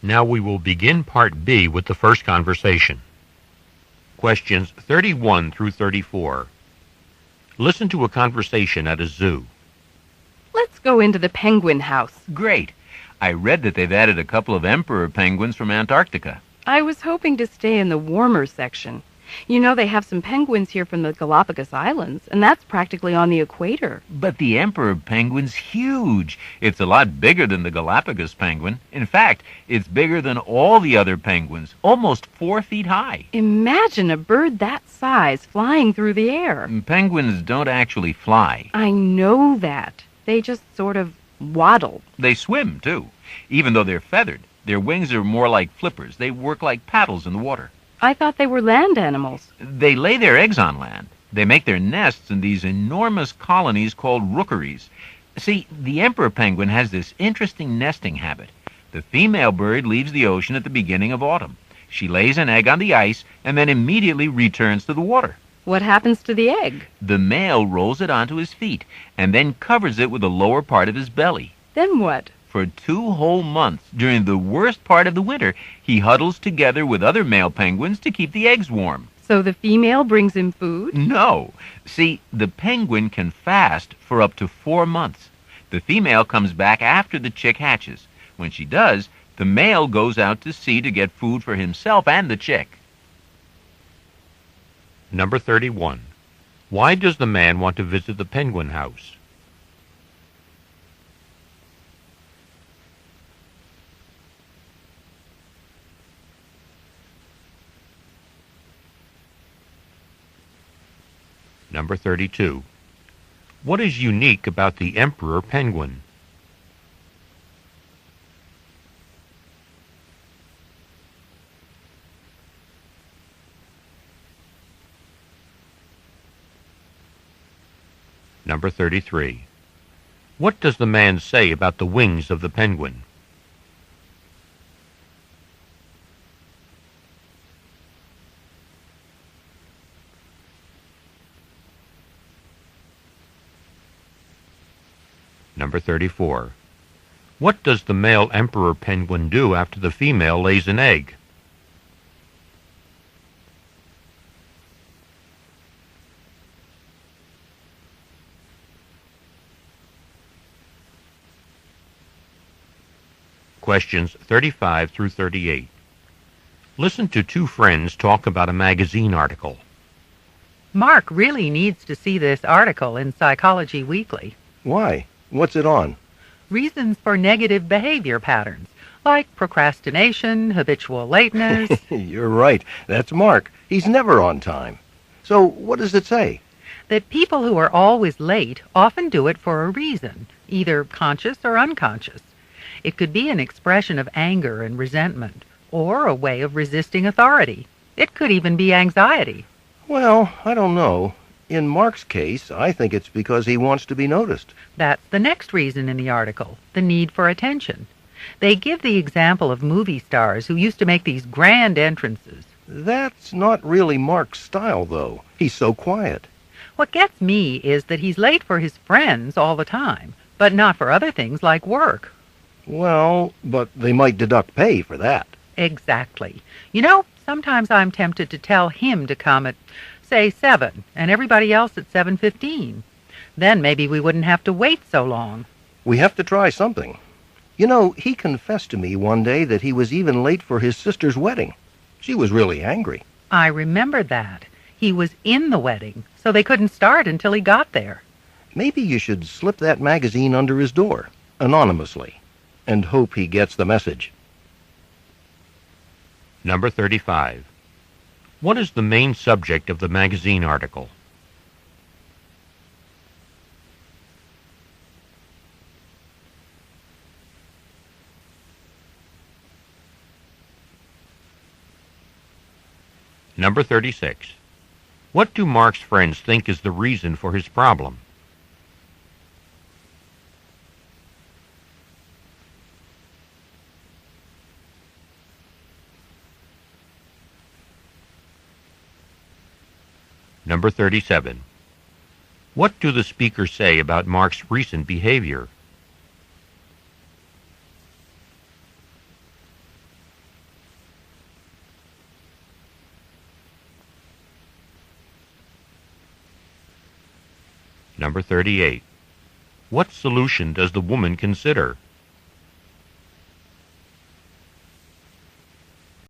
Now we will begin Part B with the first conversation. Questions 31 through 34. Listen to a conversation at a zoo. Let's go into the penguin house. Great. I read that they've added a couple of emperor penguins from Antarctica. I was hoping to stay in the warmer section. You know, they have some penguins here from the Galapagos Islands, and that's practically on the equator. But the emperor penguin's huge. It's a lot bigger than the Galapagos penguin. In fact, it's bigger than all the other penguins, almost 4 feet high. Imagine a bird that size flying through the air. Penguins don't actually fly. I know that. They just sort of waddle. They swim, too. Even though they're feathered, their wings are more like flippers. They work like paddles in the water. I thought they were land animals. They lay their eggs on land. They make their nests in these enormous colonies called rookeries. See, the emperor penguin has this interesting nesting habit. The female bird leaves the ocean at the beginning of autumn. She lays an egg on the ice and then immediately returns to the water. What happens to the egg? The male rolls it onto his feet and then covers it with the lower part of his belly. Then what? For 2 whole months, during the worst part of the winter, he huddles together with other male penguins to keep the eggs warm. So the female brings him food? No. See, the penguin can fast for up to 4 months. The female comes back after the chick hatches. When she does, the male goes out to sea to get food for himself and the chick. Number 31. Why does the man want to visit the penguin house? Number 32. What is unique about the emperor penguin? Number 33. What does the man say about the wings of the penguin? Number 34. What does the male emperor penguin do after the female lays an egg? Questions 35 through 38. Listen to 2 friends talk about a magazine article. Mark really needs to see this article in Psychology Weekly. Why? What's it on? Reasons for negative behavior patterns, like procrastination, habitual lateness. You're right. That's Mark. He's never on time. So what does it say? That people who are always late often do it for a reason, either conscious or unconscious. It could be an expression of anger and resentment, or a way of resisting authority. It could even be anxiety. Well, I don't know. In Mark's case, I think it's because he wants to be noticed. That's the next reason in the article, the need for attention. They give the example of movie stars who used to make these grand entrances. That's not really Mark's style, though. He's so quiet. What gets me is that he's late for his friends all the time, but not for other things like work. Well, but they might deduct pay for that. Exactly. You know, sometimes I'm tempted to tell him to come at, say, 7, and everybody else at 7:15. Then maybe we wouldn't have to wait so long. We have to try something. You know, he confessed to me one day that he was even late for his sister's wedding. She was really angry. I remember that. He was in the wedding, so they couldn't start until he got there. Maybe you should slip that magazine under his door, anonymously, and hope he gets the message. Number 35. What is the main subject of the magazine article? Number 36. What do Mark's friends think is the reason for his problem? Number 37. What do the speakers say about Mark's recent behavior? Number 38. What solution does the woman consider?